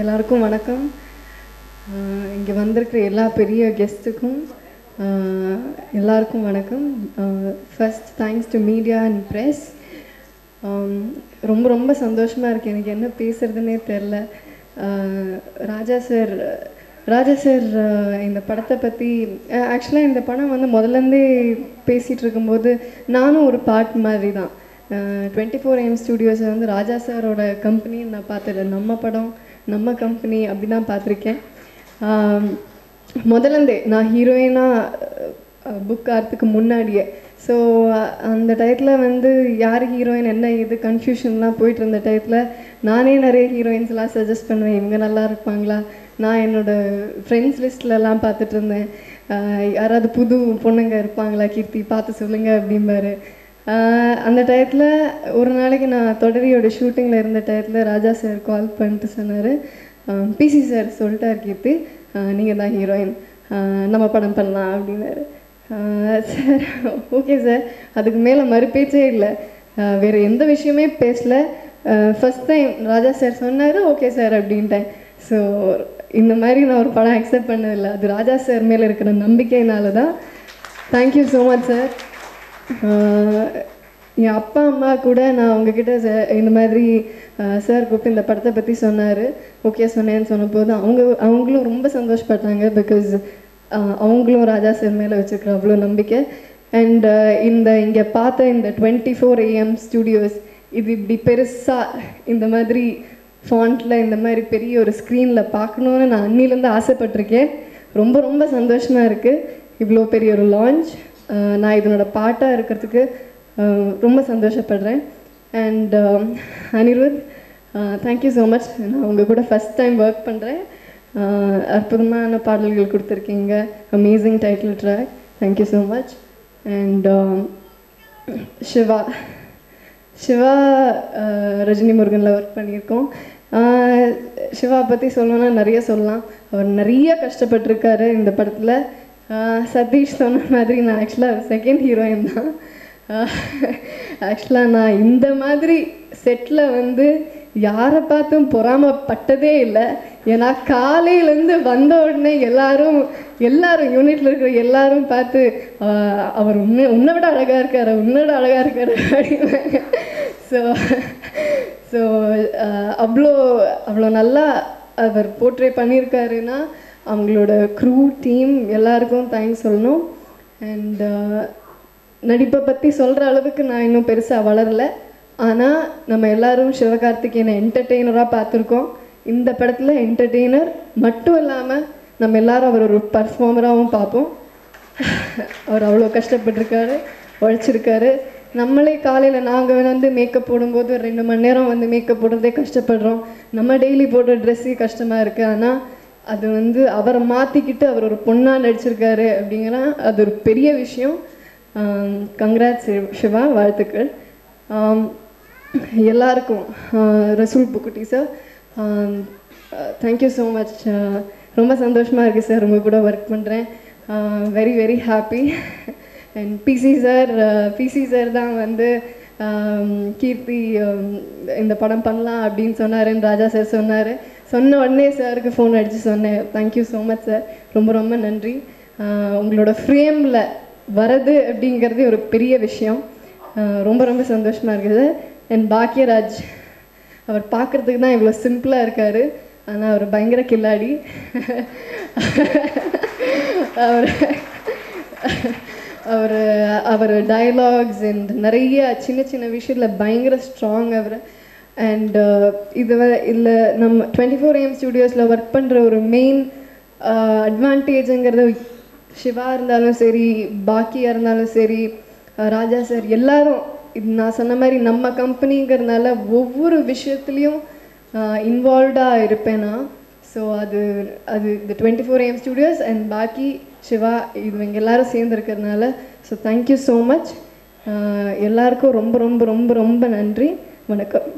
எல்லாருக்கும் வணக்கம். இங்கே வந்திருக்கிற எல்லா பெரிய கெஸ்ட்டுக்கும் எல்லாருக்கும் வணக்கம். First thanks to media and press. ரொம்ப ரொம்ப சந்தோஷமாக இருக்குது. எனக்கு என்ன பேசுகிறதுனே தெரில. ராஜா சார் இந்த படத்தை பற்றி ஆக்சுவலாக இந்த படம் வந்து முதலேருந்தே பேசிகிட்டு இருக்கும்போது நானும் ஒரு பார்ட் மாதிரி தான். 24AM ஸ்டுடியோஸை வந்து ராஜா சாரோட கம்பெனின்னு நான் பார்த்தது. நம்ம படம் நம்ம கம்பெனி அப்படி தான் பார்த்துருக்கேன். முதலேருந்தே நான் ஹீரோயினாக புக் ஆகிறதுக்கு முன்னாடியே. ஸோ அந்த டயத்தில் வந்து யார் ஹீரோயின் என்ன இது கன்ஃபியூஷன்லாம் போயிட்டு இருந்த டயத்தில் நானே நிறைய ஹீரோயின்ஸ்லாம் சஜஸ்ட் பண்ணுவேன். இவங்க நல்லா இருப்பாங்களா, நான் என்னோடய ஃப்ரெண்ட்ஸ் லிஸ்ட்லலாம் பார்த்துட்டு இருந்தேன். யாராவது புது பொண்ணுங்க இருப்பாங்களா, கீர்த்தி பார்த்து சொல்லுங்கள் அப்படிம்பாரு. அந்த டயத்தில் ஒரு நாளைக்கு நான் தொடரியோட ஷூட்டிங்கில் இருந்த டயத்தில் ராஜா சார் கால் பண்ணிட்டு சொன்னார், பிசி சார் சொல்லிட்டார், கீர்த்தி நீங்கள் தான் ஹீரோயின், நம்ம படம் பண்ணலாம் அப்படின்னாரு. சார் ஓகே சார், அதுக்கு மேலே மறுபேச்சே இல்லை. வேறு எந்த விஷயமே பேசல. ஃபஸ்ட் டைம் ராஜா சார் சொன்னார் ஓகே சார் அப்படின்ட்டேன். ஸோ இந்த மாதிரி நான் ஒரு படம் அக்செப்ட் பண்ணதில்லை. அது ராஜா சார் மேலே இருக்கிற நம்பிக்கையினால தான். Thank you so much sir. என் அப்பா அம்மா கூட நான் அவங்கக்கிட்ட இந்த மாதிரி சார் கூப்பிட்டு இந்த படத்தை பற்றி சொன்னார், ஓகே சொன்னேன்னு சொன்னபோது அவங்களும் ரொம்ப சந்தோஷப்பட்டாங்க. பிகாஸ் அவங்களும் ராஜா சார் மேலே வச்சுருக்கிற அவ்வளோ நம்பிக்கை. அண்ட் இங்கே பார்த்த இந்த 24AM ஸ்டுடியோஸ் இது இப்படி பெருசாக இந்த மாதிரி ஃபாண்ட்டில் இந்த மாதிரி பெரிய ஒரு ஸ்க்ரீனில் பார்க்கணுன்னு நான் அன்னிலேருந்து ஆசைப்பட்டிருக்கேன். ரொம்ப ரொம்ப சந்தோஷமாக இருக்குது. இவ்வளோ பெரிய ஒரு லான்ச் நான் இதனோட பாட்டாக இருக்கிறதுக்கு ரொம்ப சந்தோஷப்படுறேன். And Anirudh, thank you so much. நான் உங்கள் கூட ஃபஸ்ட் டைம் ஒர்க் பண்ணுறேன். அற்புதமான பாடல்கள் கொடுத்துருக்கீங்க. Amazing title track. Thank you so much. And Siva Rajini முருகனில் ஒர்க் பண்ணியிருக்கோம். சிவா பற்றி சொல்லணுன்னா நிறைய சொல்லலாம். அவர் நிறைய கஷ்டப்பட்டிருக்காரு இந்த படத்தில். சதீஷ் சொன்ன மாதிரி நான் ஆக்சுவலாக செகண்ட் ஹீரோயின் தான். ஆக்சுவலாக நான் இந்த மாதிரி செட்டில் வந்து யாரை பார்த்தும் பொறாமப்பட்டதே இல்லை. ஏன்னா காலையிலேருந்து வந்த உடனே எல்லாரும் யூனிட்டில் இருக்கிற எல்லாரும் பார்த்து அவர் உன்னை விட அழகாக இருக்கார், உன்னோட அழகாக இருக்கார் அப்படின்னாங்க. ஸோ அவ்வளோ நல்லா அவர் போர்ட்ரே பண்ணியிருக்காருன்னா அவங்களோட க்ரூ டீம் எல்லாருக்கும் தேங்க்ஸ் சொல்லணும். அண்ட் நடிப்பை பற்றி சொல்கிற அளவுக்கு நான் இன்னும் பெருசாக வளரலை. ஆனால் நம்ம எல்லோரும் சிவகார்த்திகேயனை என்டர்டெய்னராக பார்த்துருக்கோம். இந்த படத்தில் என்டர்டெய்னர் மட்டும் இல்லாமல் நம்ம எல்லோரும் அவர் ஒரு பர்ஃபார்மராகவும் பார்ப்போம். அவர் அவ்வளோ கஷ்டப்பட்டிருக்காரு, உழைச்சிருக்காரு. நம்மளே காலையில் நாங்கள் வந்து மேக்கப் போடும்போது ஒரு 2 மணி நேரம் வந்து மேக்கப் போடுறதே கஷ்டப்படுறோம். நம்ம டெய்லி போடுற ட்ரெஸ்ஸே கஷ்டமாக இருக்குது. ஆனால் அது வந்து அவரை மாற்றிக்கிட்டு அவர் ஒரு பொண்ணாக நடிச்சிருக்காரு அப்படிங்கிற அது ஒரு பெரிய விஷயம். கங்க்ராட்ஸ் சிவா, வாழ்த்துக்கள். எல்லாருக்கும் Resul Pookutty sir, thank you so much. ரொம்ப சந்தோஷமாக இருக்குது சார் உங்கள் கூட ஒர்க் பண்ணுறேன். Very very happy. And PC sir தான் வந்து கீர்த்தி இந்த படம் பண்ணலாம் அப்படின்னு சொன்னாருன்னு ராஜா சார் சொன்ன உடனே சாருக்கு ஃபோன் அடித்து சொன்னேன். தேங்க்யூ ஸோ மச் சார், ரொம்ப ரொம்ப நன்றி. உங்களோட ஃப்ரேமில் வரது அப்படிங்கிறதே ஒரு பெரிய விஷயம். ரொம்ப ரொம்ப சந்தோஷமாக இருக்குது. அண்ட் பாக்யராஜ், அவர் பார்க்குறதுக்கு தான் இவ்வளோ சிம்பிளாக இருக்கார், ஆனால் அவர் பயங்கர கில்லாடி. அவர் டயலாக்ஸ் அண்ட் நிறைய சின்ன சின்ன விஷயத்தில் பயங்கர ஸ்ட்ராங் அவர். அண்ட் இதில் நம்ம 24AM ஸ்டுடியோஸில் ஒர்க் பண்ணுற ஒரு மெயின் அட்வான்டேஜுங்கிறது சிவா இருந்தாலும் சரி, பாக்கியாக இருந்தாலும் சரி, ராஜா சார் எல்லாரும் இது நான் சொன்ன மாதிரி நம்ம கம்பெனிங்கிறதுனால ஒவ்வொரு விஷயத்துலேயும் இன்வால்வ்டாக இருப்பேன்னா. ஸோ அது இந்த 24AM ஸ்டுடியோஸ் அண்ட் பாக்கி சிவா இவங்க எல்லோரும் சேர்ந்துருக்கிறதுனால. So thank you so much. எல்லாருக்கும் ரொம்ப ரொம்ப ரொம்ப ரொம்ப நன்றி. வணக்கம்.